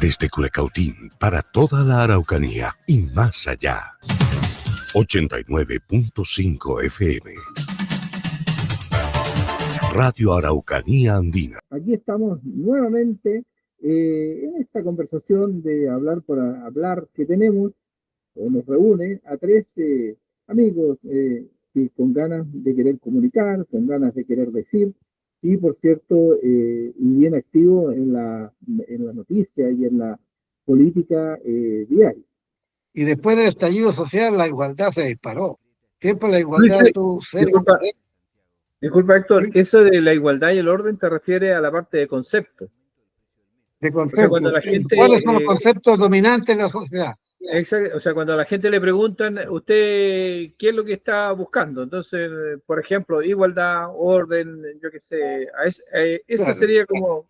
Desde Culecautín para toda la Araucanía y más allá. 89.5 FM. Radio Araucanía Andina. Aquí estamos nuevamente en esta conversación de hablar por hablar que tenemos, o nos reúne a tres amigos que con ganas de querer comunicar, con ganas de querer decir, y por cierto, y bien activo en la noticia y en la política diaria. Y después del estallido social, la igualdad se disparó. Siempre la igualdad estuvo cerca. Disculpa, Héctor, eso de la igualdad y el orden te refiere a la parte de concepto. De concepto. O sea, cuando la gente, ¿cuáles son los conceptos dominantes en la sociedad? Exacto, o sea, cuando a la gente le preguntan, ¿usted qué es lo que está buscando? Entonces, por ejemplo, igualdad, orden, yo qué sé, ese Claro. sería como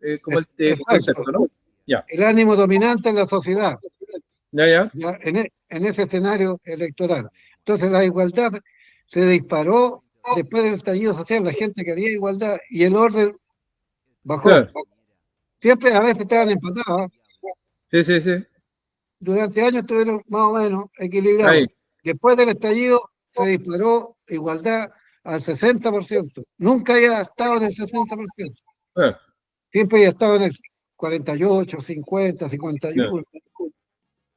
el concepto, ¿no? Ya. El ánimo dominante en la sociedad. Ya. En ese escenario electoral. Entonces, la igualdad se disparó después del estallido social. La gente quería igualdad y el orden bajó. Claro. Siempre a veces estaban empatados. Sí. Durante años estuvieron más o menos equilibrados. Ahí. Después del estallido se disparó igualdad al 60%. Nunca había estado en el 60%. Siempre había estado en el 48, 50, 51.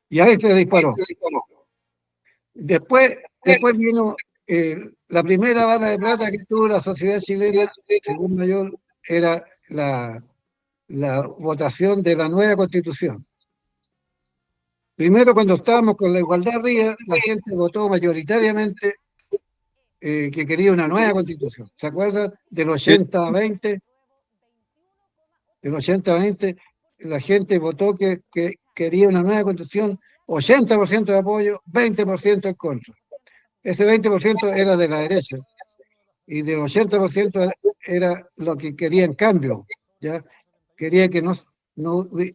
Y ahí se disparó. Después vino la primera bala de plata que tuvo la sociedad chilena, según Mayor, era la votación de la nueva Constitución. Primero, cuando estábamos con la igualdad arriba, la gente votó mayoritariamente que quería una nueva Constitución. ¿Se acuerdan? Del 80-20. Del 80-20, la gente votó que quería una nueva Constitución, 80% de apoyo, 20% en contra. Ese 20% era de la derecha y del 80% era lo que quería en cambio, ¿ya? Quería que no,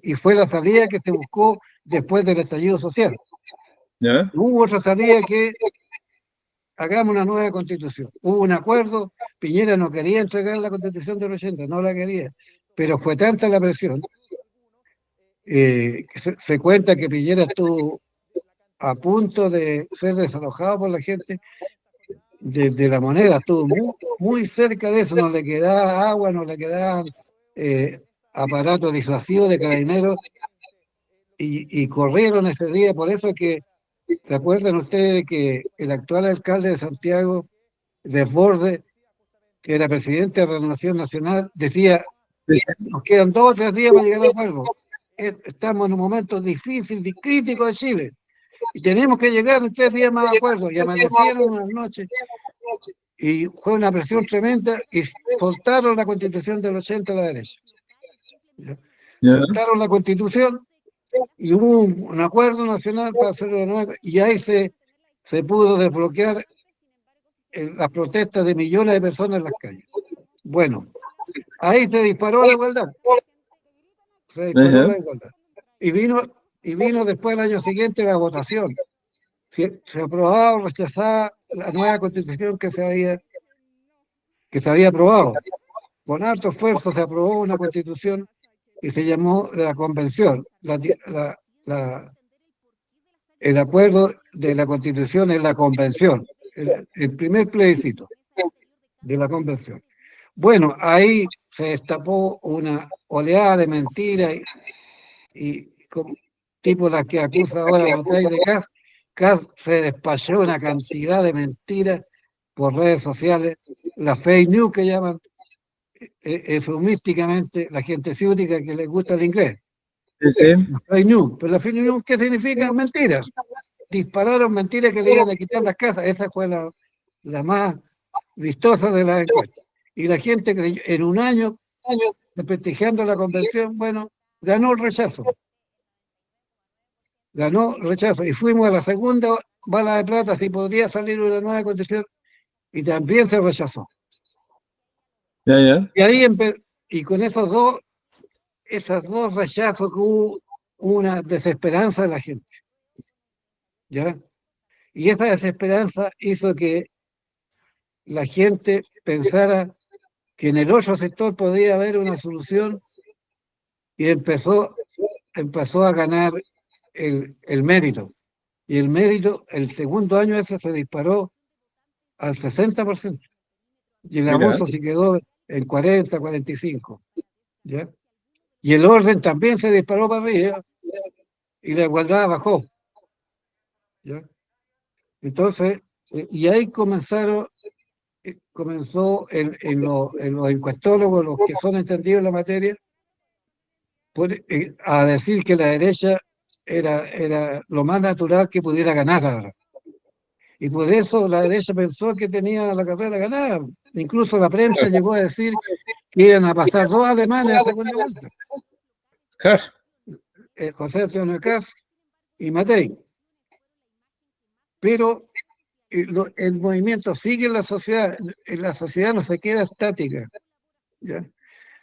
y fue la salida que se buscó después del estallido social. ¿Ya? Hubo otra salida que hagamos una nueva constitución. Hubo un acuerdo, Piñera no quería entregar la constitución del 80, no la quería, pero fue tanta la presión. Se cuenta que Piñera estuvo a punto de ser desalojado por la gente de La Moneda, estuvo muy cerca de eso, no le quedaba agua, no le quedaban aparatos disuasivos de carabineros y corrieron ese día. Por eso que, ¿se acuerdan ustedes que el actual alcalde de Santiago, Desbordes, que era presidente de Renovación Nacional, decía, nos quedan 2 o 3 días para llegar a acuerdo? Estamos en un momento difícil y crítico de Chile. Y tenemos que llegar en 3 días más de acuerdo. Y amanecieron unas noches. Y fue una presión tremenda y soltaron la Constitución del 80 a la derecha. Soltaron la Constitución y hubo un acuerdo nacional para hacerlo de nuevo. Y ahí se pudo desbloquear las protestas de millones de personas en las calles. Bueno, ahí se disparó la igualdad. Se disparó la igualdad. Y vino después, el año siguiente, la votación. Se aprobaba o rechazaba la nueva constitución que se había aprobado. Con harto esfuerzo se aprobó una constitución y se llamó la convención. El acuerdo de la constitución es la convención, el primer plebiscito de la convención. Bueno, ahí se destapó una oleada de mentiras y tipo las que acusa ahora Matthei de Kass se despachó una cantidad de mentiras por redes sociales, la fake news que llaman eufemísticamente la gente cívica que les gusta el inglés. Sí. Fake news. Pero la fake news, ¿qué significa? Mentiras. Dispararon mentiras que le iban a quitar las casas. Esa fue la más vistosa de las encuestas. Y la gente creyó, en un año, desprestigiando la convención, bueno, ganó el rechazo. Ganó el rechazo. Y fuimos a la segunda bala de plata, si podría salir una nueva constitución, y también se rechazó. Y ahí y con esos dos rechazos que hubo una desesperanza de la gente. ¿Ya? Y esa desesperanza hizo que la gente pensara que en el otro sector podía haber una solución y empezó empezó a ganar el mérito. Y el mérito, el segundo año ese se disparó al 60%. Y el Mira, abuso se quedó en 40, 45. ¿Ya? Y el orden también se disparó para arriba y la igualdad bajó. ¿Ya? Entonces, y ahí comenzó en los encuestólogos, los que son entendidos en la materia, a decir que la derecha era lo más natural que pudiera ganar ahora. Y por eso la derecha pensó que tenía la carrera ganada. Incluso la prensa llegó a decir que iban a pasar dos alemanes a segunda vuelta, claro, José Antonio Caz y Matei. Pero el movimiento sigue en la sociedad no se queda estática. ¿Ya?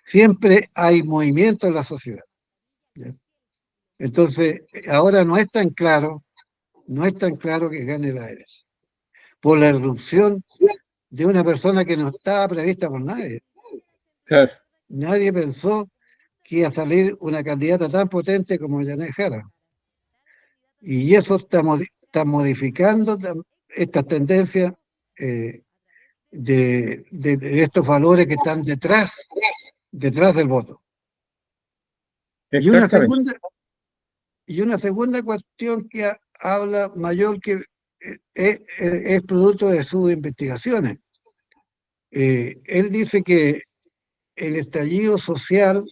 Siempre hay movimiento en la sociedad. ¿Ya? Entonces, ahora no es tan claro que gane la derecha, por la irrupción de una persona que no estaba prevista por nadie. claro. Nadie pensó que iba a salir una candidata tan potente como Yanez Jara. Y eso está modificando estas tendencias de estos valores que están detrás del voto. Y una Exactamente. segunda cuestión que habla Mayor, que es producto de sus investigaciones. Él dice que el estallido social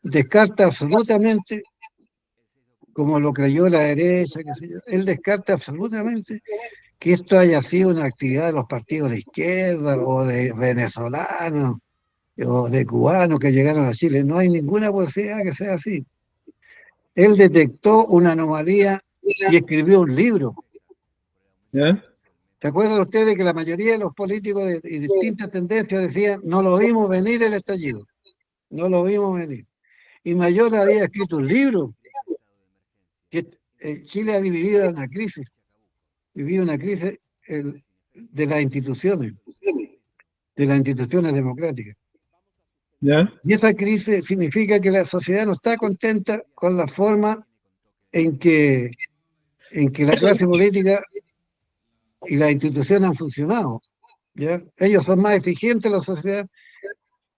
descarta absolutamente, como lo creyó la derecha, qué sé yo, él descarta absolutamente que esto haya sido una actividad de los partidos de izquierda o de venezolanos o de cubanos que llegaron a Chile. No hay ninguna posibilidad que sea así. Él detectó una anomalía y escribió un libro. ¿Ya? ¿Se acuerdan ustedes que la mayoría de los políticos de distintas tendencias decían, no lo vimos venir el estallido, no lo vimos venir? Y Mayor había escrito un libro, que Chile ha vivido una crisis de las instituciones democráticas. ¿Ya? Y esa crisis significa que la sociedad no está contenta con la forma en que la clase política y las instituciones han funcionado. ¿Ya? Ellos son más exigentes en la sociedad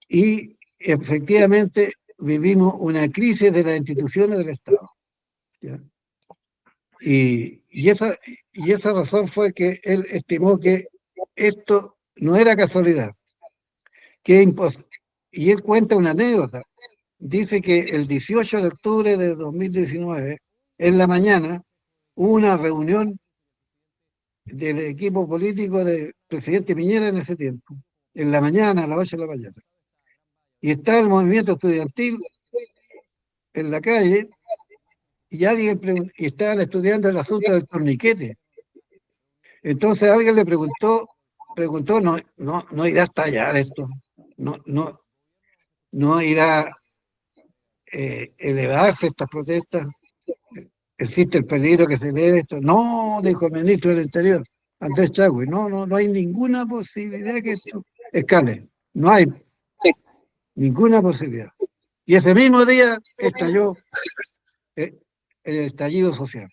y efectivamente vivimos una crisis de las instituciones del Estado. ¿Ya? Y esa razón fue que él estimó que esto no era casualidad, y él cuenta una anécdota. Dice que el 18 de octubre de 2019, en la mañana, hubo una reunión del equipo político del presidente Piñera en ese tiempo, en la mañana, a las 8 de la mañana. Y estaba el movimiento estudiantil en la calle, y estaban estudiando el asunto del torniquete. Entonces alguien le preguntó, no irá a estallar esto, no irá elevarse estas protestas, existe el peligro que se eleve esto. No, dijo el ministro del Interior, Andrés Chagüe, no hay ninguna posibilidad que esto escale, no hay ninguna posibilidad. Y ese mismo día estalló el estallido social.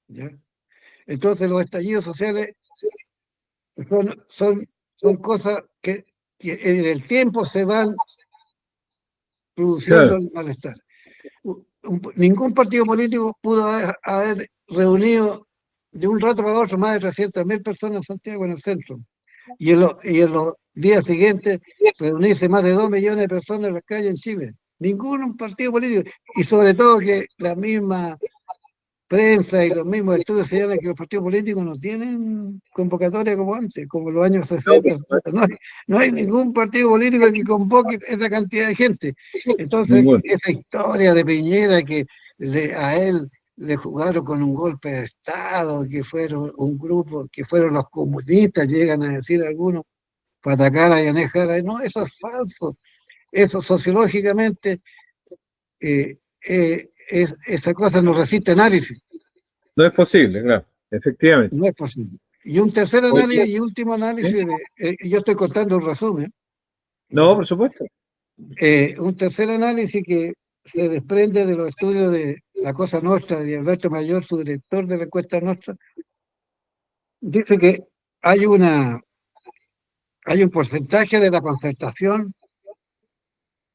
¿Ya? Entonces los estallidos sociales son cosas que en el tiempo se van produciendo Claro. el malestar. Ningún partido político pudo haber reunido de un rato para otro más de 300.000 personas en Santiago, en el centro. Y en los días siguientes reunirse más de 2 millones de personas en las calles en Chile. Ningún partido político. Y sobre todo que la misma prensa y los mismos estudios señalan que los partidos políticos no tienen convocatoria como antes, como los años 60. No hay ningún partido político que convoque esa cantidad de gente. Entonces, Ninguno. esa historia de Piñera que a él le jugaron con un golpe de Estado, que fueron un grupo, que fueron los comunistas, llegan a decir algunos, para atacar a Yanez Jara. No, eso es falso. Eso sociológicamente, esa cosa no resiste análisis. No es posible, claro, efectivamente. No es posible. Y un tercer análisis y último análisis, yo estoy contando un resumen. No, por supuesto. Un tercer análisis se desprende de los estudios de La Cosa Nostra, de Alberto Mayor, su director de la encuesta Nostra. Dice que hay un porcentaje de la concertación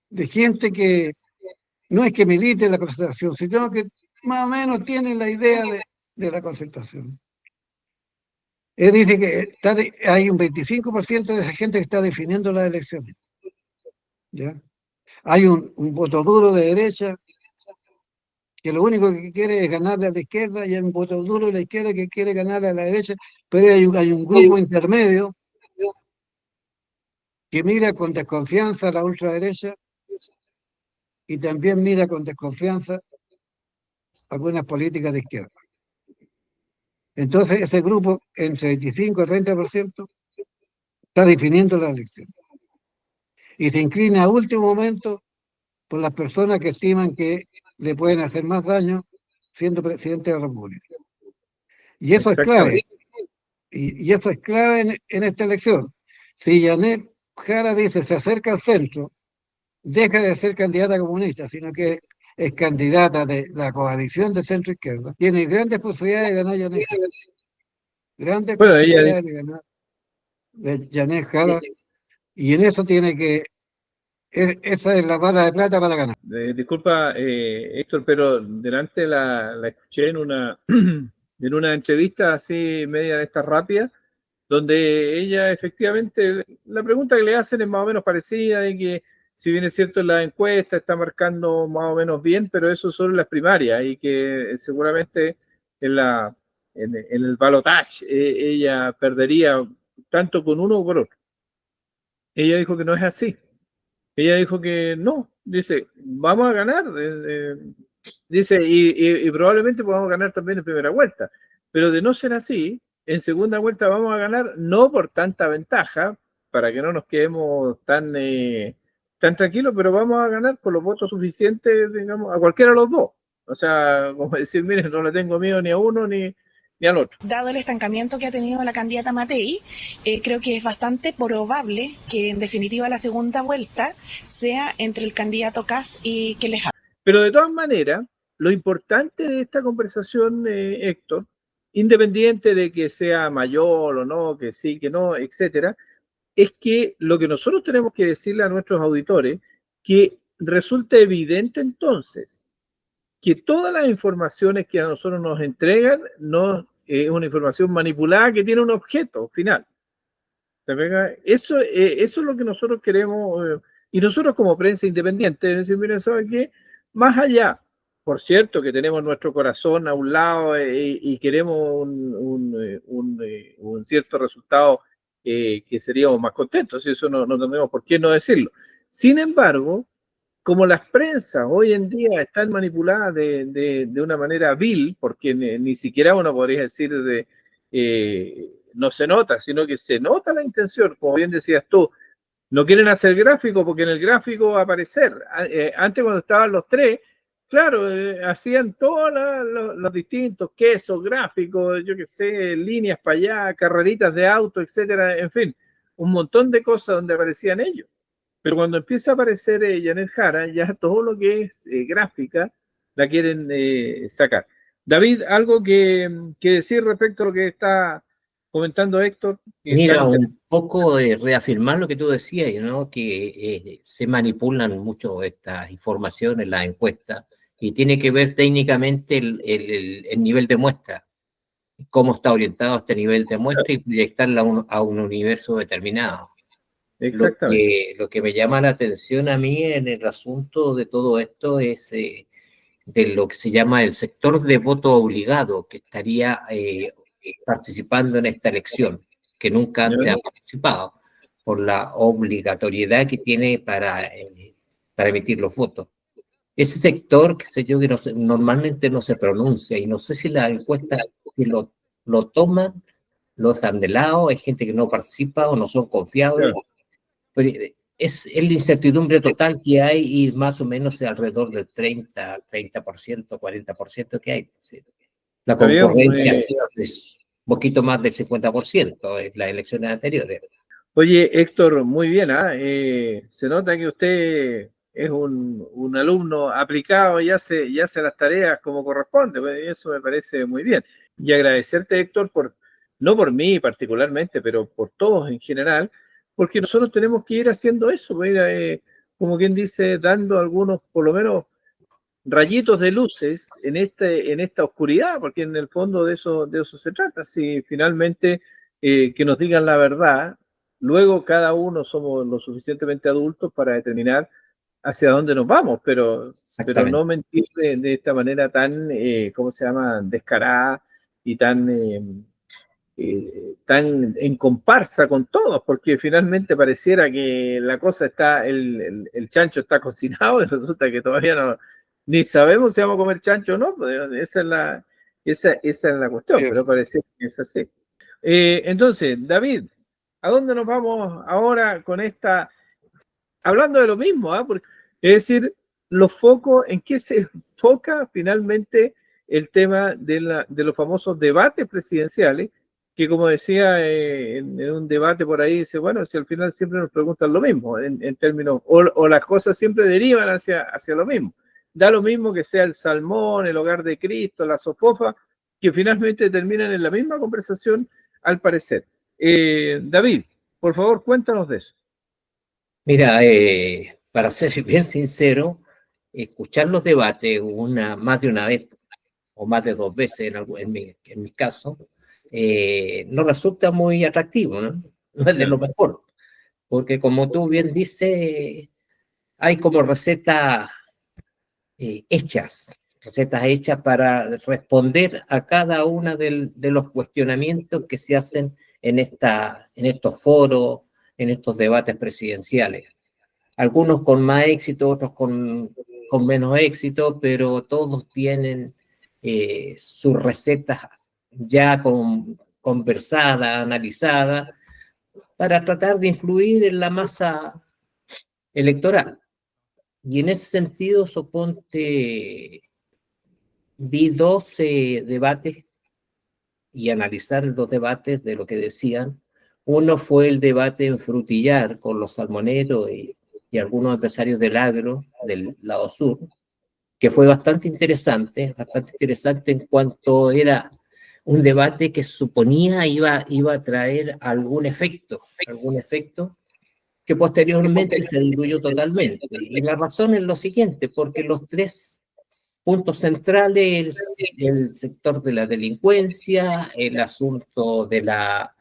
de gente que no es que milite en la concertación, sino que más o menos tiene la idea de la concertación. Él dice que hay un 25% de esa gente que está definiendo las elecciones. ¿Ya? Hay un voto duro de derecha que lo único que quiere es ganarle a la izquierda, y hay un voto duro de la izquierda que quiere ganarle a la derecha, pero hay un grupo intermedio que mira con desconfianza a la ultraderecha y también mira con desconfianza algunas políticas de izquierda. Entonces, ese grupo, entre 25 y 30%, está definiendo la elección. Y se inclina a último momento por las personas que estiman que le pueden hacer más daño siendo presidente de la República. Y eso es clave. Y eso es clave en esta elección. Si Janet Jara dice se acerca al centro, deja de ser candidata comunista, sino que es candidata de la coalición de centro izquierda, tiene grandes posibilidades de ganar Janet Jara. Grandes posibilidades de ganar Janet Jara. Y en eso tiene que... Esa es la bala de plata para ganar. Disculpa, Héctor, pero delante la escuché en una entrevista así media de estas rápidas, donde ella efectivamente, la pregunta que le hacen es más o menos parecida, de que si bien es cierto en la encuesta está marcando más o menos bien, pero eso solo en las primarias, y que seguramente en el balotaje ella perdería tanto con uno como por otro. Ella dijo que no es así. Ella dijo que no, dice, vamos a ganar, dice, y probablemente podamos ganar también en primera vuelta, pero de no ser así, en segunda vuelta vamos a ganar no por tanta ventaja, para que no nos quedemos tan tranquilos, pero vamos a ganar por los votos suficientes, digamos, a cualquiera de los dos. O sea, como decir, miren, no le tengo miedo ni a uno ni al otro. Dado el estancamiento que ha tenido la candidata Matei, creo que es bastante probable que en definitiva la segunda vuelta sea entre el candidato Kast y Kelleher. Pero de todas maneras, lo importante de esta conversación, Héctor, independiente de que sea mayor o no, que sí, que no, etcétera, es que lo que nosotros tenemos que decirle a nuestros auditores, que resulta evidente entonces que todas las informaciones que a nosotros nos entregan no es una información manipulada que tiene un objeto final. Eso es lo que nosotros queremos, y nosotros como prensa independiente, es decir, miren, ¿saben qué? Más allá, por cierto, que tenemos nuestro corazón a un lado y queremos un cierto resultado que seríamos más contentos, y eso no tenemos por qué no decirlo. Sin embargo, como las prensas hoy en día están manipuladas de una manera vil, porque ni siquiera uno podría decir no se nota, sino que se nota la intención, como bien decías tú, no quieren hacer gráfico porque en el gráfico va a aparecer. Antes cuando estaban los tres, claro, hacían todos los distintos quesos, gráficos, yo qué sé, líneas para allá, carreritas de auto, etcétera, en fin, un montón de cosas donde aparecían ellos. Pero cuando empieza a aparecer Janet Jara, ya todo lo que es gráfica la quieren sacar. David, ¿algo que decir respecto a lo que está comentando Héctor? Mira, un poco de reafirmar lo que tú decías, ¿no? Que se manipulan mucho estas informaciones, las encuestas, y tiene que ver técnicamente el nivel de muestra, cómo está orientado este nivel de muestra y proyectarla a un universo determinado. Exactamente. Lo que me llama la atención a mí en el asunto de todo esto es de lo que se llama el sector de voto obligado, que estaría participando en esta elección, que nunca antes ha participado, por la obligatoriedad que tiene para emitir los votos. Ese sector, que sé yo, que normalmente no se pronuncia, y no sé si la encuesta, si lo toman, lo dejan de lado, hay gente que no participa o no son confiables. Claro. Pero es la incertidumbre total que hay, y más o menos alrededor del 30%, 40% que hay. ¿Sí? La concurrencia es un poquito más del 50% en las elecciones anteriores. Oye, Héctor, muy bien, se nota que usted es un alumno aplicado y hace las tareas como corresponde, pues, y eso me parece muy bien. Y agradecerte, Héctor, no por mí particularmente, pero por todos en general, porque nosotros tenemos que ir haciendo eso, pues, como quien dice, dando algunos, por lo menos, rayitos de luces en esta oscuridad, porque en el fondo de eso se trata. Si finalmente que nos digan la verdad, luego cada uno somos lo suficientemente adultos para determinar hacia dónde nos vamos, pero Exactamente. no mentir de esta manera tan, ¿cómo se llama?, descarada y tan en comparsa con todos, porque finalmente pareciera que la cosa está, el chancho está cocinado y resulta que todavía no, ni sabemos si vamos a comer chancho o no, pues, esa es la cuestión, pero parece que es así. Entonces, David, ¿a dónde nos vamos ahora con esta, hablando de lo mismo, porque, es decir, los focos, ¿en qué se enfoca finalmente el tema de los famosos debates presidenciales? Que como decía en un debate por ahí, dice, bueno, si al final siempre nos preguntan lo mismo, en términos, o las cosas siempre derivan hacia lo mismo. Da lo mismo que sea el salmón, el hogar de Cristo, la sofofa, que finalmente terminan en la misma conversación, al parecer. David, por favor, cuéntanos de eso. Mira, para ser bien sincero, escuchar los debates más de una vez o más de 2 veces en mi caso, no resulta muy atractivo, ¿no? No es de lo mejor, porque como tú bien dices, hay como recetas hechas para responder a cada una de los cuestionamientos que se hacen en estos foros, en estos debates presidenciales. Algunos con más éxito, otros con menos éxito, pero todos tienen sus recetas ya conversadas, analizadas, para tratar de influir en la masa electoral. Y en ese sentido, vi 12 debates y analizar los debates de lo que decían. Uno fue el debate en Frutillar con los salmoneros y algunos empresarios del agro del lado sur, que fue bastante interesante en cuanto era un debate que suponía iba a traer algún efecto que posteriormente se diluyó totalmente. Y la razón es lo siguiente, porque los 3 puntos centrales, el sector de la delincuencia, el asunto de la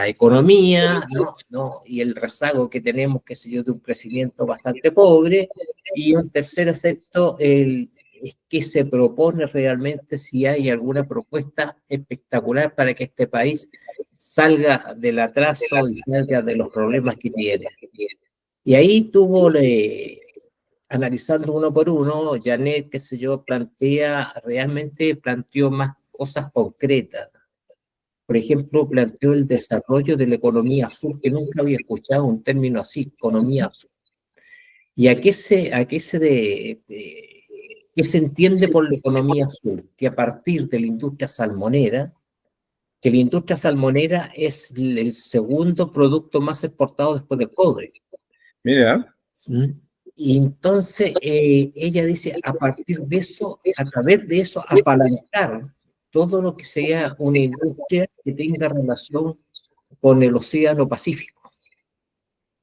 economía, ¿no? Y el rezago que tenemos, qué sé yo, de un crecimiento bastante pobre, y un tercer aspecto, es que se propone realmente, si hay alguna propuesta espectacular para que este país salga del atraso y salga de los problemas que tiene. Y ahí analizando uno por uno, Janet, qué sé yo, planteó más cosas concretas. Por ejemplo, planteó el desarrollo de la economía azul, que nunca había escuchado un término así, economía azul. ¿Y qué se entiende por la economía azul? Que a partir de la industria salmonera, que la industria salmonera es el segundo producto más exportado después del cobre. Mira. Y entonces ella dice, a partir de eso, a través de eso, apalancar todo lo que sea una industria que tenga relación con el Océano Pacífico.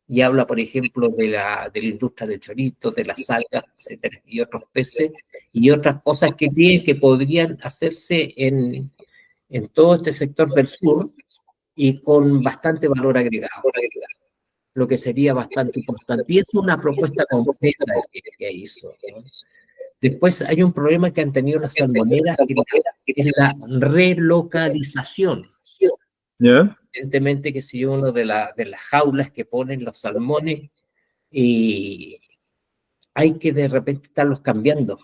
Y habla, por ejemplo, de la industria del chorito, de las algas, etcétera, y otros peces, y otras cosas que podrían hacerse en todo este sector del sur y con bastante valor agregado, lo que sería bastante importante. Y es una propuesta concreta que hizo, ¿no? Después hay un problema que han tenido las salmoneras, que es la relocalización. ¿Ya? Evidentemente que si uno de las jaulas que ponen los salmones, y hay que de repente estarlos cambiando.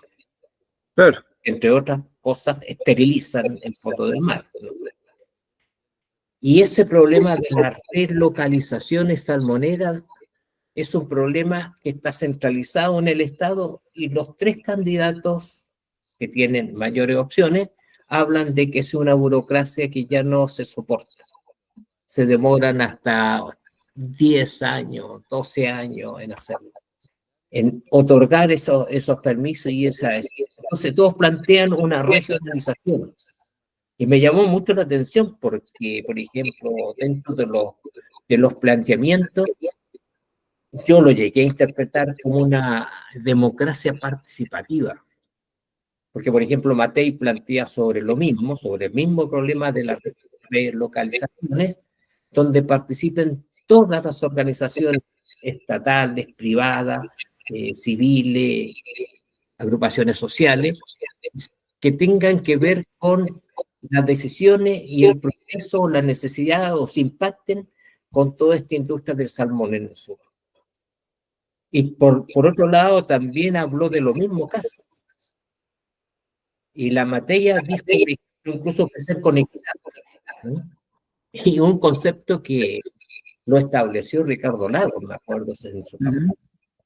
Claro. Entre otras cosas, esterilizan el fondo del mar, ¿no? Y ese problema de las relocalizaciones salmoneras es un problema que está centralizado en el Estado, y los 3 candidatos que tienen mayores opciones hablan de que es una burocracia que ya no se soporta. Se demoran hasta 10 años, 12 años en hacerlo. en otorgar esos permisos y entonces todos plantean una regionalización. Y me llamó mucho la atención porque, por ejemplo, dentro de los planteamientos, yo lo llegué a interpretar como una democracia participativa. Porque, por ejemplo, Matei plantea sobre lo mismo, sobre el mismo problema de las relocalizaciones, donde participen todas las organizaciones estatales, privadas, civiles, agrupaciones sociales, que tengan que ver con las decisiones y el proceso, la necesidad o se impacten con toda esta industria del salmón en el sur. Y por otro lado, también habló de lo mismo caso. Y la materia dijo que incluso crecer con equidad, ¿no? Y un concepto que lo estableció Ricardo Lagos, me acuerdo en su campaña,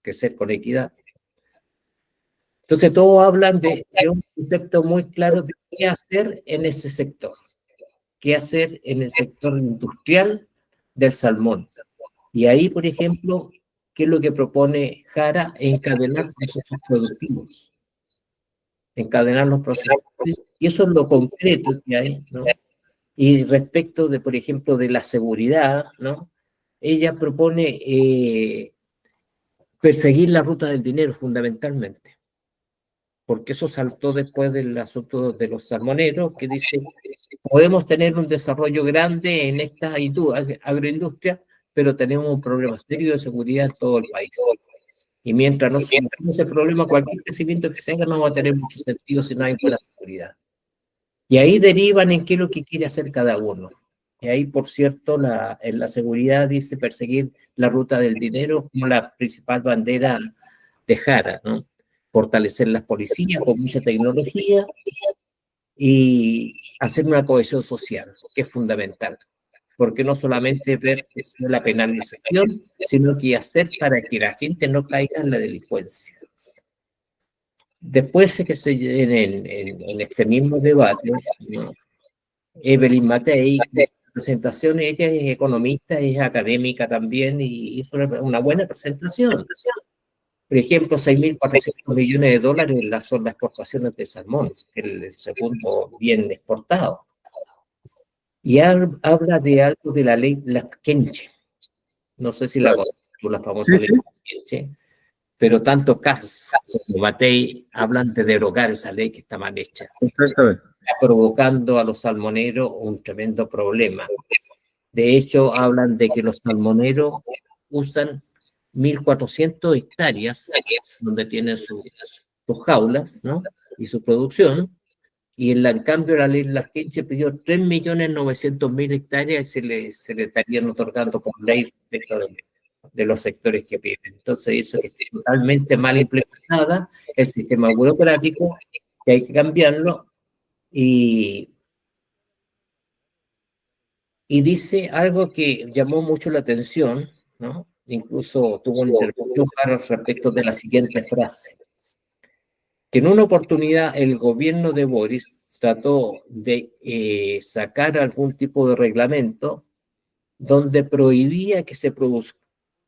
crecer con equidad. Entonces todos hablan de un concepto muy claro de qué hacer en ese sector, qué hacer en el sector industrial del salmón. Y ahí, por ejemplo, ¿qué es lo que propone Jara? Encadenar procesos productivos. Encadenar los procesos. Y eso es lo concreto que hay, ¿no? Y respecto de, por ejemplo, de la seguridad, ¿no? Ella propone perseguir la ruta del dinero fundamentalmente, porque eso saltó después del asunto de los salmoneros, que dice, podemos tener un desarrollo grande en esta agroindustria, pero tenemos un problema serio de seguridad en todo el país. Y mientras no solucionemos ese problema, cualquier crecimiento que se haga no va a tener mucho sentido si no hay buena seguridad. Y ahí derivan en qué es lo que quiere hacer cada uno. Y ahí, por cierto, en la seguridad dice perseguir la ruta del dinero como la principal bandera de Jara, ¿no? Fortalecer las policías con mucha tecnología y hacer una cohesión social, que es fundamental. Porque no solamente ver la penalización, sino que hacer para que la gente no caiga en la delincuencia. Después de que en este mismo debate, ¿no? Evelyn Matei, en la presentación, ella es economista, es académica también y hizo una buena presentación. Por ejemplo, 6.400 millones de dólares son las exportaciones de salmón, el segundo bien exportado. Y habla de algo de la ley Laskenche. No sé si la famosa ley Laskenche, pero tanto Kass como Matei hablan de derogar esa ley que está mal hecha. Exactamente. Está provocando a los salmoneros un tremendo problema. De hecho, hablan de que los salmoneros usan 1.400 hectáreas donde tienen sus jaulas, ¿no? Y su producción, y en cambio la ley Laskenche pidió 3.900.000 hectáreas y se le estarían otorgando por ley respecto de los sectores que piden. Entonces eso es totalmente mal implementada, el sistema burocrático, que hay que cambiarlo, y dice algo que llamó mucho la atención, ¿no? Incluso tuvo una intervención respecto de la siguiente frase, que en una oportunidad el gobierno de Boris trató de sacar algún tipo de reglamento donde prohibía que se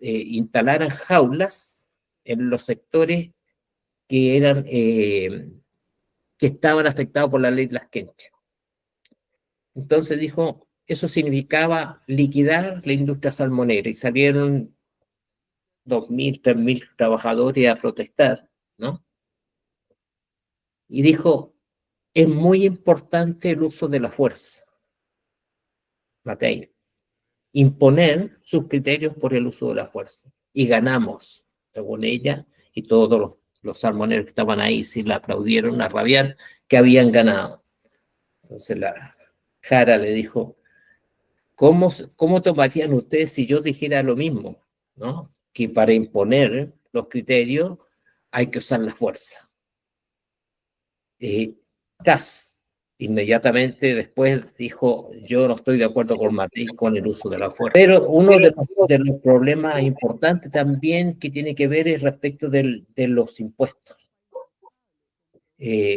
instalaran jaulas en los sectores que estaban afectados por la ley Laskenche. Entonces dijo, eso significaba liquidar la industria salmonera y salieron 2.000, 3.000 trabajadores a protestar, ¿no? Y dijo, es muy importante el uso de la fuerza, Matei, imponer sus criterios por el uso de la fuerza. Y ganamos, según ella, y todos los salmoneros que estaban ahí sí la aplaudieron a rabiar que habían ganado. Entonces la Jara le dijo, ¿cómo tomarían ustedes si yo dijera lo mismo, ¿no? Que para imponer los criterios hay que usar la fuerza. Kass inmediatamente después dijo, yo no estoy de acuerdo con Matei con el uso de la fuerza. Pero uno de los problemas importantes también que tiene que ver es respecto de los impuestos.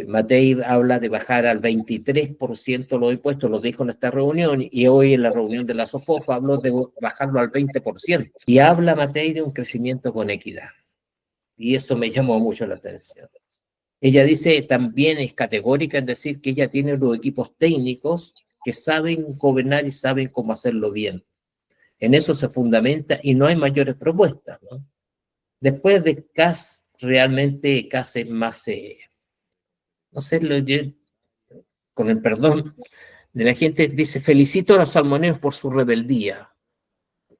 Matei habla de bajar al 23% los impuestos, lo dijo en esta reunión, y hoy en la reunión de la SOFOF habló de bajarlo al 20%. Y habla Matei de un crecimiento con equidad. y eso me llamó mucho la atención. Ella dice, también es categórica en decir que ella tiene los equipos técnicos que saben gobernar y saben cómo hacerlo bien. En eso se fundamenta y no hay mayores propuestas, ¿no? Después de Kast, realmente Kast es más, no sé, con el perdón de la gente, dice, felicito a los salmoneros por su rebeldía.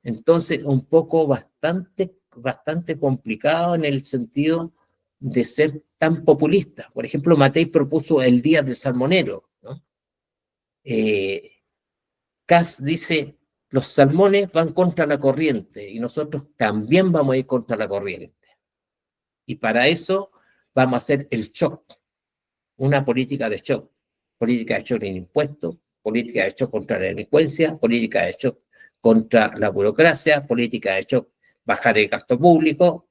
Entonces, un poco bastante complicado en el sentido de ser tan populista. Por ejemplo, Matei propuso el Día del Salmonero, ¿no? Kast dice, los salmones van contra la corriente y nosotros también vamos a ir contra la corriente. Y para eso vamos a hacer el shock, una política de shock en impuestos, política de shock contra la delincuencia, política de shock contra la burocracia, política de shock, bajar el gasto público,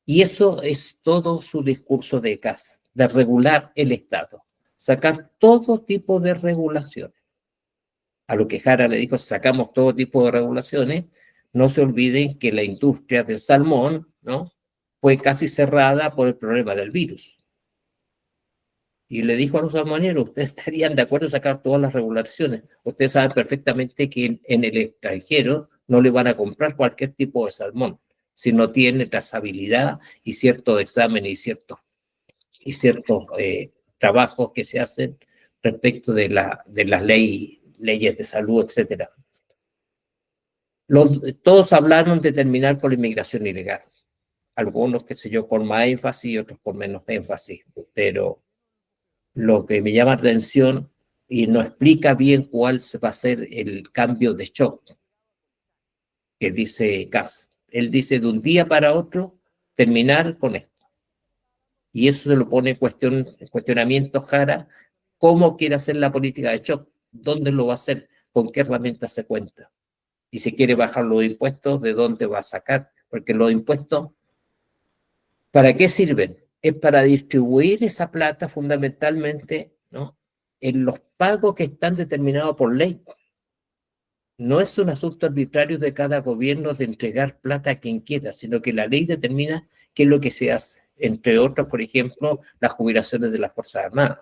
y eso es todo su discurso de Kast, de regular el Estado, sacar todo tipo de regulaciones. A lo que Jara le dijo, sacamos todo tipo de regulaciones, no se olviden que la industria del salmón, ¿no?, fue casi cerrada por el problema del virus. Y le dijo a los salmoneros, ustedes estarían de acuerdo en sacar todas las regulaciones. Ustedes saben perfectamente que en el extranjero no le van a comprar cualquier tipo de salmón, si no tiene trazabilidad y ciertos exámenes y ciertos trabajos que se hacen respecto de las leyes de salud, etc. Todos hablaron de terminar con la inmigración ilegal. Algunos, qué sé yo, con más énfasis y otros con menos énfasis, pero lo que me llama la atención y no explica bien cuál va a ser el cambio de shock que dice Kast. Él dice de un día para otro terminar con esto. Y eso se lo pone en cuestionamiento Jara, cómo quiere hacer la política de shock, dónde lo va a hacer, con qué herramientas se cuenta. Y si quiere bajar los impuestos, ¿de dónde va a sacar? Porque los impuestos, ¿para qué sirven? Es para distribuir esa plata fundamentalmente, ¿no?, en los pagos que están determinados por ley. No es un asunto arbitrario de cada gobierno de entregar plata a quien quiera, sino que la ley determina qué es lo que se hace. Entre otros, por ejemplo, las jubilaciones de las Fuerzas Armadas,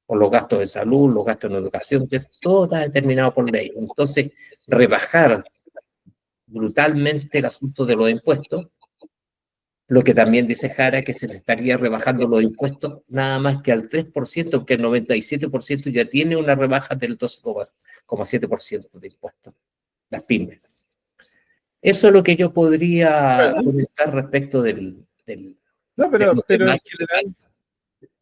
o los gastos de salud, los gastos en educación, que todo está determinado por ley. Entonces, rebajar brutalmente el asunto de los impuestos, lo que también dice Jara, que se le estaría rebajando los impuestos nada más que al 3%, aunque el 97% ya tiene una rebaja del 12,7% de impuestos, las pymes. Eso es lo que yo podría comentar respecto del No, pero tema.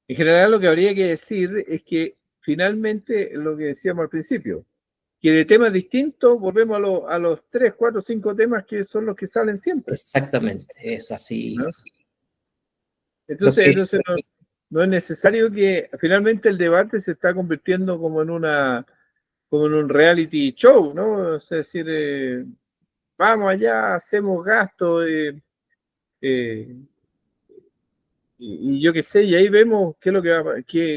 en general lo que habría que decir es que finalmente lo que decíamos al principio, que de temas distintos volvemos a los 3, 4, 5 temas que son los que salen siempre. Exactamente, es así. ¿No? Entonces no es necesario que finalmente el debate se está convirtiendo como en un reality show, ¿no? Es decir, vamos allá, hacemos gastos, y yo qué sé, y ahí vemos qué es lo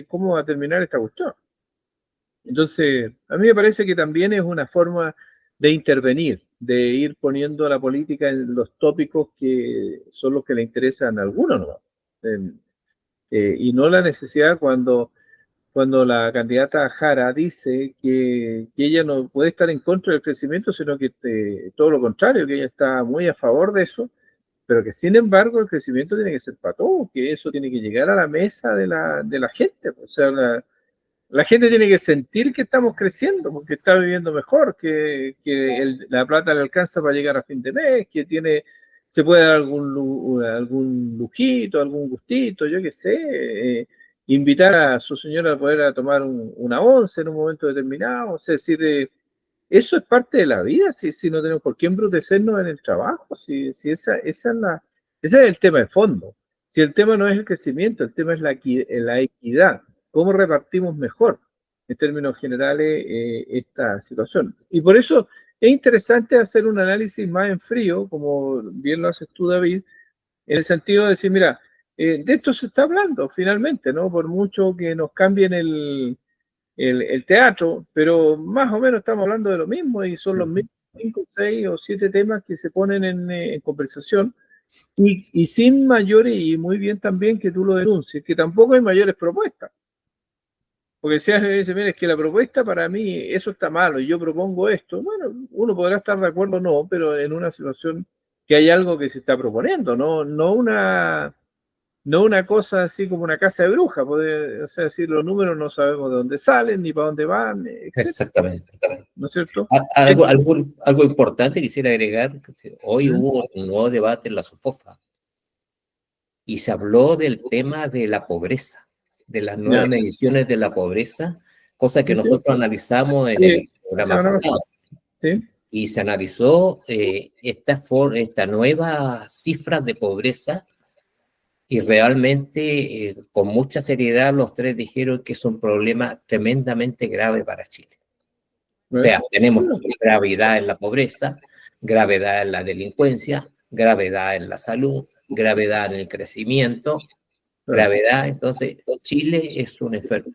cómo va a terminar esta cuestión. Entonces, a mí me parece que también es una forma de intervenir, de ir poniendo a la política en los tópicos que son los que le interesan a algunos, ¿no? Y no la necesidad cuando la candidata Jara dice que ella no puede estar en contra del crecimiento, sino que todo lo contrario, que ella está muy a favor de eso, pero que sin embargo el crecimiento tiene que ser para todos, que eso tiene que llegar a la mesa de la gente. O sea, la gente tiene que sentir que estamos creciendo, porque está viviendo mejor, que la plata le alcanza para llegar a fin de mes, que se puede dar algún lujito, algún gustito, yo qué sé, invitar a su señora a poder tomar una once en un momento determinado, o sea, es decir, eso es parte de la vida, si no tenemos por qué embrutecernos en el trabajo, si ese es el tema de fondo. Si el tema no es el crecimiento, el tema es la equidad, cómo repartimos mejor, en términos generales, esta situación. Y por eso es interesante hacer un análisis más en frío, como bien lo haces tú, David, en el sentido de decir, mira, de esto se está hablando finalmente, ¿no? Por mucho que nos cambien el teatro, pero más o menos estamos hablando de lo mismo y son los mismos 5, 6 o 7 temas que se ponen en conversación y sin mayores, y muy bien también que tú lo denuncies, que tampoco hay mayores propuestas. Porque si alguien dice, mira, es que la propuesta para mí, eso está malo, y yo propongo esto, bueno, uno podrá estar de acuerdo o no, pero en una situación que hay algo que se está proponiendo, no una cosa así como una casa de bruja, o sea, si los números no sabemos de dónde salen, ni para dónde van, etcétera, Exactamente. ¿no es cierto? Algo importante quisiera agregar, que hoy ¿Mm? hubo un nuevo debate en la SOFOFA y se habló del tema de la pobreza, de las nuevas Ya, mediciones de la pobreza, cosa que sí, sí, nosotros analizamos en sí, el programa semana pasada, pasado. sí, Y se analizó esta nueva cifra de pobreza y realmente con mucha seriedad los tres dijeron que es un problema tremendamente grave para Chile. O ¿ves? sea, tenemos gravedad en la pobreza, gravedad en la delincuencia, gravedad en la salud, gravedad en el crecimiento, Claro, gravedad. Entonces, Chile es un enfermo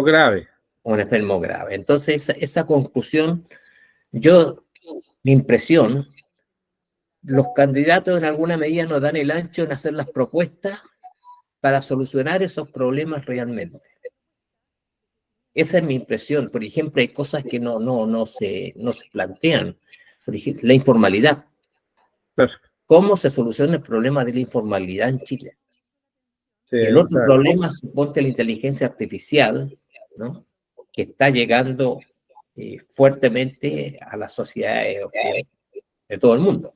grave. un enfermo grave. Entonces, esa conclusión, mi impresión, los candidatos en alguna medida nos dan el ancho en hacer las propuestas para solucionar esos problemas realmente. Esa es mi impresión. Por ejemplo, hay cosas que no se plantean. Por ejemplo, la informalidad. Claro, ¿Cómo se soluciona el problema de la informalidad en Chile? sí, Y el otro claro. problema, suponte la inteligencia artificial, ¿no? Que está llegando fuertemente a las sociedades de todo el mundo.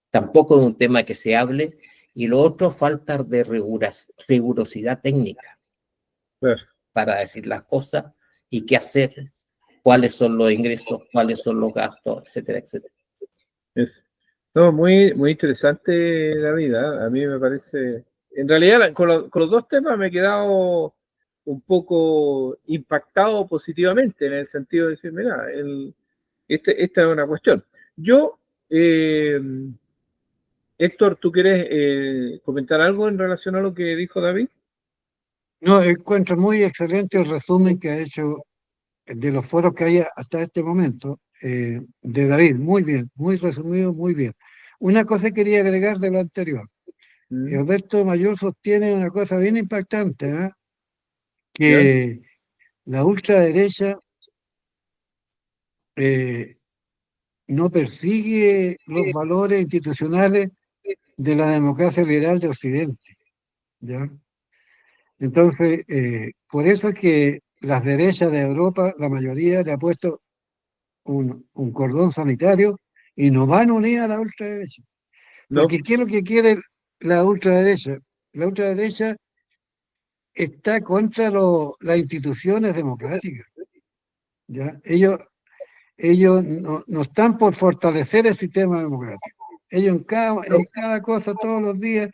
Tampoco es un tema que se hable. Y lo otro, falta de rigurosidad técnica Claro. para decir las cosas y qué hacer, cuáles son los ingresos, cuáles son los gastos, etcétera, etcétera. Es, no, muy interesante la vida. A mí me parece. En realidad, con los dos temas me he quedado un poco impactado positivamente, en el sentido de decir, mira, esta es una cuestión. Yo, eh, Héctor, ¿tú quieres comentar algo en relación a lo que dijo David? No, encuentro muy excelente el resumen que ha hecho de los foros que hay hasta este momento, de David. Muy bien, muy resumido, muy bien. Una cosa quería agregar de lo anterior. ¿Mm? Alberto Mayor sostiene una cosa bien impactante, ¿eh? ¿Ya? Que la ultraderecha eh, no persigue los valores institucionales de la democracia liberal de Occidente, ¿ya? Entonces, por eso es que las derechas de Europa, la mayoría le ha puesto un cordón sanitario y no van unidas a la ultraderecha. No, Porque ¿qué es lo que quiere la ultraderecha? La ultraderecha está contra las instituciones democráticas, ¿ya? Ellos no están por fortalecer el sistema democrático. Ellos en cada cosa, todos los días,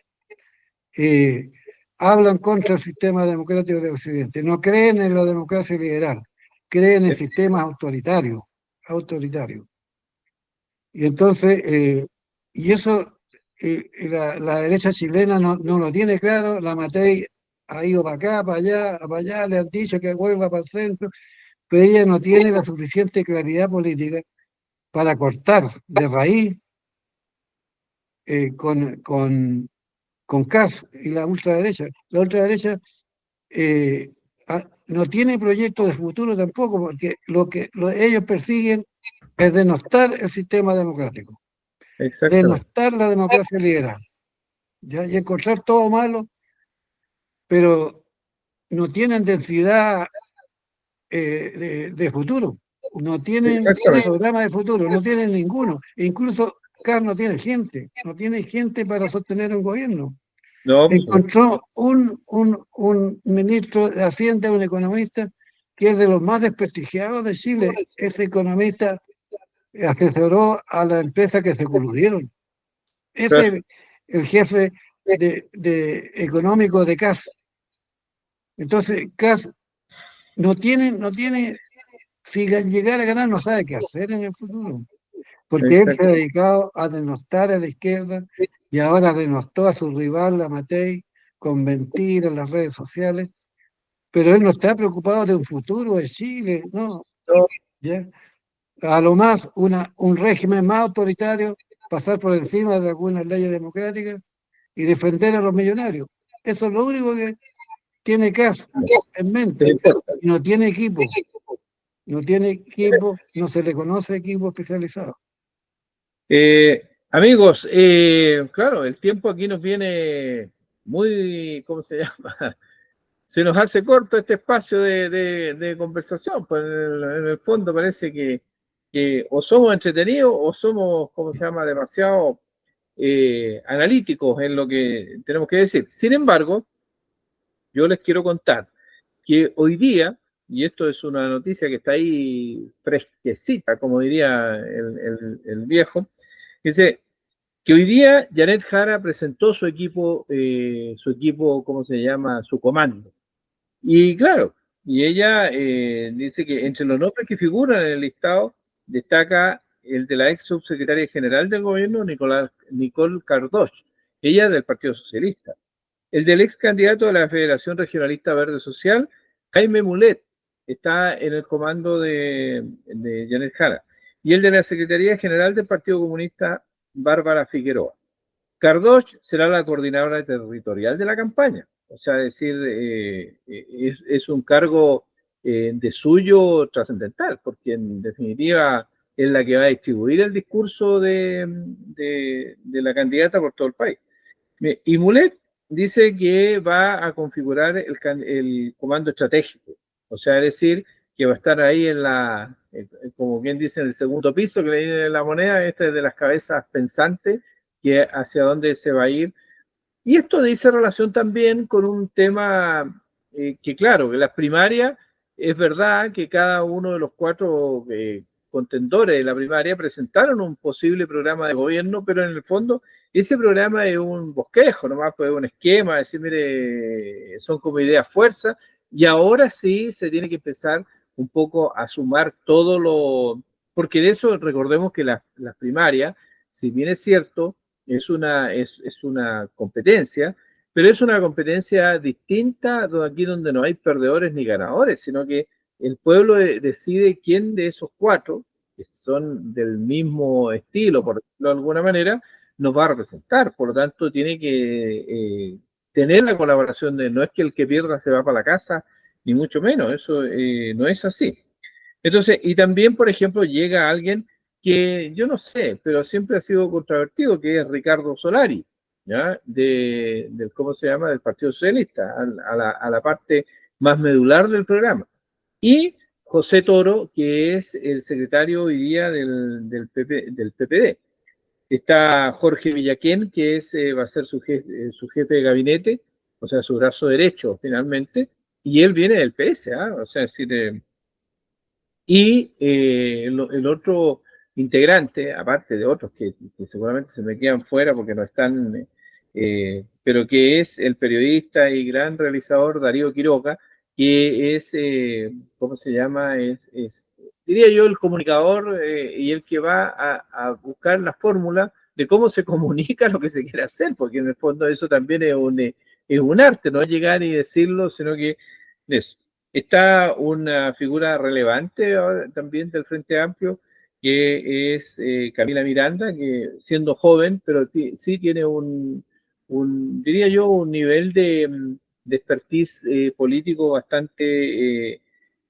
eh, hablan contra el sistema democrático de Occidente. No creen en la democracia liberal, creen en sistemas autoritarios. Y entonces, y eso la derecha chilena no lo tiene claro, la Matei ha ido para acá, para allá, le han dicho que vuelva para el centro, pero ella no tiene la suficiente claridad política para cortar de raíz con Kass y la ultraderecha. La ultraderecha no tiene proyecto de futuro tampoco, porque ellos persiguen es denostar el sistema democrático, exactamente. denostar la democracia liberal, ¿ya? Y encontrar todo malo, pero no tienen densidad de futuro, no tienen Exactamente. programa de futuro, no tienen ninguno. E incluso Kass no tiene gente para sostener un gobierno. No, pues, Encontró un ministro de Hacienda, un economista, que es de los más desprestigiados de Chile. Ese economista asesoró a la empresa que se coludieron. Es claro, el jefe económico de Kass. Entonces, Kass no tiene, si llegar a ganar, no sabe qué hacer en el futuro. Porque él se ha exacto. dedicado a denostar a la izquierda y ahora denostó a su rival, la Matei, con mentiras en las redes sociales. Pero él no está preocupado de un futuro de Chile, no. No, ¿Ya? A lo más un régimen más autoritario pasar por encima de algunas leyes democráticas y defender a los millonarios. Eso es lo único que tiene Kast en mente. Y no tiene equipo. No tiene equipo, no se le conoce equipo especializado. Amigos, claro, el tiempo aquí nos viene muy, ¿cómo se llama? Se nos hace corto este espacio de conversación, pues en el fondo parece que o somos entretenidos o somos, ¿cómo se llama?, demasiado analíticos en lo que tenemos que decir. Sin embargo, yo les quiero contar que hoy día, y esto es una noticia que está ahí fresquecita, como diría el viejo, dice que hoy día Janet Jara presentó su equipo, ¿cómo se llama?, su comando. Y claro, y ella dice que entre los nombres que figuran en el listado destaca el de la ex subsecretaria general del gobierno, Nicole Cardoch, ella del Partido Socialista. El del ex candidato de la Federación Regionalista Verde Social, Jaime Mulet, está en el comando de Janet Jara. Y el de la Secretaría General del Partido Comunista, Bárbara Figueroa. Cardoch será la coordinadora territorial de la campaña. O sea, decir, es un cargo de suyo trascendental, porque en definitiva es la que va a distribuir el discurso de la candidata por todo el país. Y Mulet dice que va a configurar el comando estratégico, o sea, es decir, que va a estar ahí como bien dice, en el segundo piso, que le viene la moneda, este es de las cabezas pensantes, que hacia dónde se va a ir. Y esto dice relación también con un tema que, claro, que las primarias, es verdad que cada uno de los 4 contendores de la primaria presentaron un posible programa de gobierno, pero en el fondo ese programa es un bosquejo, nomás pues un esquema, decir, mire, son como ideas fuerza, y ahora sí se tiene que empezar un poco a sumar todo porque de eso recordemos que las primarias, si bien es cierto, es una competencia, pero es una competencia distinta aquí donde no hay perdedores ni ganadores, sino que el pueblo decide quién de esos 4, que son del mismo estilo, por decirlo de alguna manera, nos va a representar. Por lo tanto, tiene que tener la colaboración no es que el que pierda se va para la casa, ni mucho menos, eso no es así. Entonces, y también, por ejemplo, llega alguien que yo no sé, pero siempre ha sido controvertido, que es Ricardo Solari, ¿ya? ¿Cómo se llama?, del Partido Socialista, a la parte más medular del programa. Y José Toro, que es el secretario hoy día del PPD. Está Jorge Villaquén, que va a ser su jefe de gabinete, o sea, su brazo derecho finalmente, y él viene del PS, ¿ah? O sea, es decir, y el otro integrante, aparte de otros que seguramente se me quedan fuera porque no están, pero que es el periodista y gran realizador Darío Quiroga, que es, ¿cómo se llama? Diría yo, el comunicador y el que va a buscar la fórmula de cómo se comunica lo que se quiere hacer, porque en el fondo eso también es un arte, no llegar y decirlo, sino que eso. Está una figura relevante también del Frente Amplio, que es Camila Miranda, que siendo joven, pero sí tiene diría yo, un nivel de expertise político bastante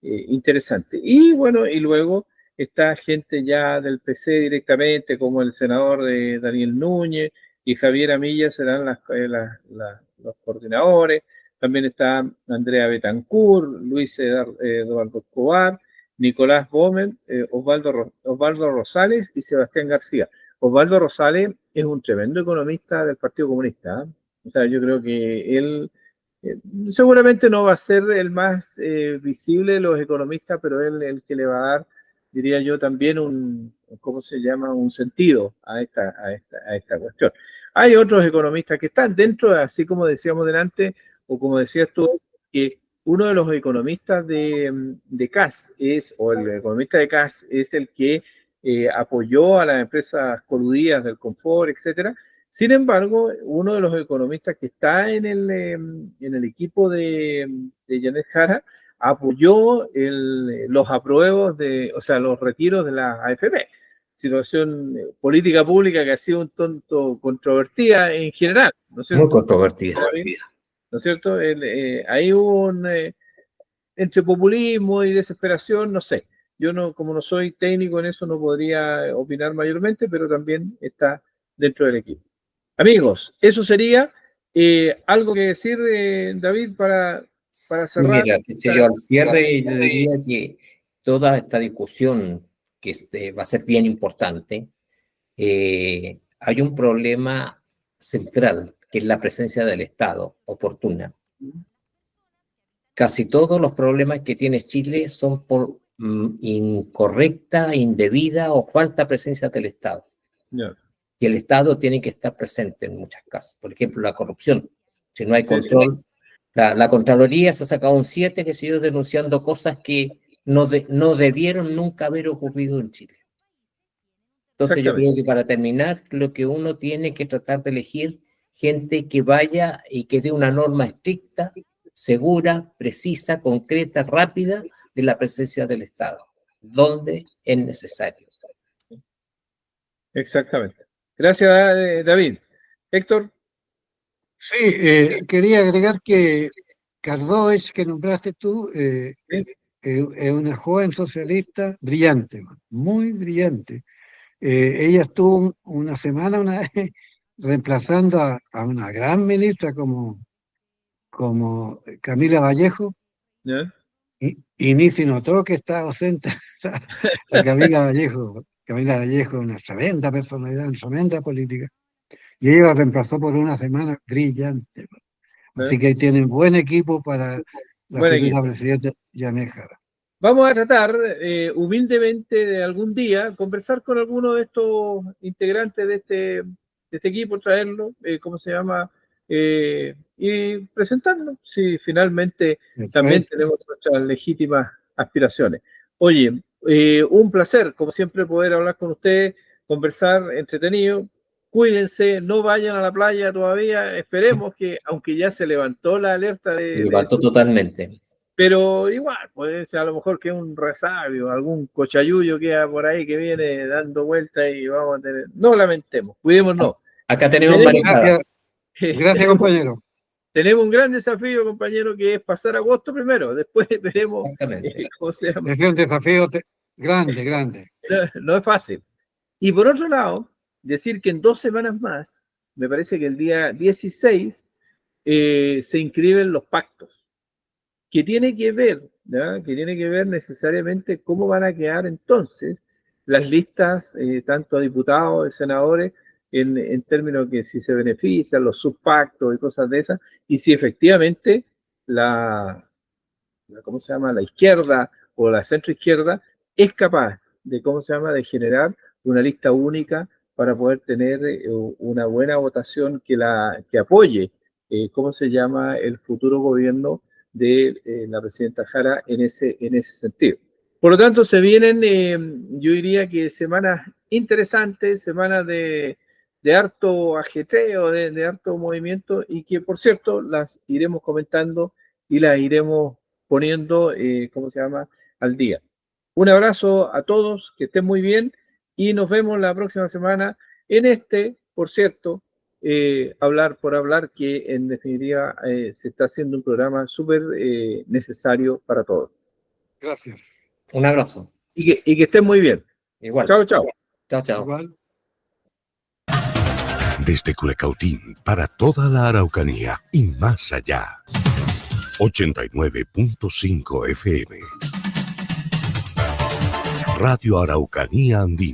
interesante. Y bueno, y luego está gente ya del PC directamente, como el senador Daniel Núñez y Javier Amilla serán los coordinadores. También está Andrea Betancourt, Luis Eduardo Escobar, Nicolás Gómez, Osvaldo Rosales y Sebastián García. Osvaldo Rosales es un tremendo economista del Partido Comunista, ¿eh? O sea, yo creo que él seguramente no va a ser el más visible de los economistas, pero él el que le va a dar, diría yo, también ¿cómo se llama?, un sentido a esta cuestión. Hay otros economistas que están dentro, así como decíamos delante, o como decías tú, que uno de los economistas de CAS o el economista de CAS es el que apoyó a las empresas coludidas del confort, etcétera. Sin embargo, uno de los economistas que está en el equipo de Janet Jara apoyó los apruebos o sea, los retiros de la AFP. situación política pública que ha sido un tanto controvertida en general, ¿no es cierto? Muy controvertida. ¿No es cierto? Ahí hubo entre populismo y desesperación, no sé. Yo no, como no soy técnico en eso, no podría opinar mayormente, pero también está dentro del equipo. Amigos, eso sería algo que decir, David, para cerrar. Mira, yo al cierre yo diría que toda esta discusión que va a ser bien importante, hay un problema central, que es la presencia del Estado oportuna. Casi todos los problemas que tiene Chile son por incorrecta, indebida o falta presencia del Estado. Yeah. Y el Estado tiene que estar presente en muchos casos. Por ejemplo, la corrupción. Si no hay control, la Contraloría se ha sacado un 7, que siguió denunciando cosas que no debieron nunca haber ocurrido en Chile. Entonces yo creo que para terminar, lo que uno tiene que tratar de elegir gente que vaya y que dé una norma estricta, segura, precisa, concreta, rápida de la presencia del Estado, donde es necesario. Exactamente. Gracias, David. Héctor. Sí, quería agregar que Cardóez, que nombraste tú, es una joven socialista brillante, muy brillante. Ella estuvo una semana una vez reemplazando a una gran ministra como Camila Vallejo, ¿Yeah? y ni se notó que estaba ausente la Camila Vallejo. Camila Vallejo es una tremenda personalidad, una tremenda política, y ella la reemplazó por una semana brillante. Así que ahí tienen buen equipo para la futura presidenta Janet Jara. Vamos a tratar humildemente de algún día conversar con alguno de estos integrantes de este equipo, traerlo, ¿cómo se llama? Y presentarlo, si finalmente también tenemos nuestras legítimas aspiraciones. Oye, un placer, como siempre, poder hablar con ustedes, conversar entretenido. Cuídense, no vayan a la playa todavía, esperemos que, aunque ya se levantó la alerta Se levantó totalmente. Pero igual, puede ser a lo mejor que un resabio, algún cochayuyo queda por ahí que viene dando vueltas y vamos a tener. No lamentemos, cuidémonos. Acá tenemos marejada. Gracias, compañero. Tenemos un gran desafío, compañero, que es pasar agosto primero. Después veremos cómo se llama. Es un desafío grande. No es fácil. Y por otro lado, decir que en 2 semanas más, me parece que el día 16, se inscriben los pactos, que tiene que ver necesariamente cómo van a quedar entonces las listas, tanto a diputados, de senadores, en términos que si se benefician los subpactos y cosas de esas, y si efectivamente ¿cómo se llama? La izquierda o la centroizquierda es capaz de generar una lista única para poder tener una buena votación que apoye, el futuro gobierno de la presidenta Jara en ese sentido. Por lo tanto, se vienen, yo diría que semanas interesantes, semanas de harto ajetreo, de harto movimiento, y que, por cierto, las iremos comentando y las iremos poniendo, al día. Un abrazo a todos, que estén muy bien, y nos vemos la próxima semana en por cierto, Hablar por Hablar, que en definitiva se está haciendo un programa súper necesario para todos. Gracias. Un abrazo. Y que estén muy bien. Igual. Chao, chao. Chao. Igual. Desde Culecautín para toda la Araucanía y más allá. 89.5 FM. Radio Araucanía Andina.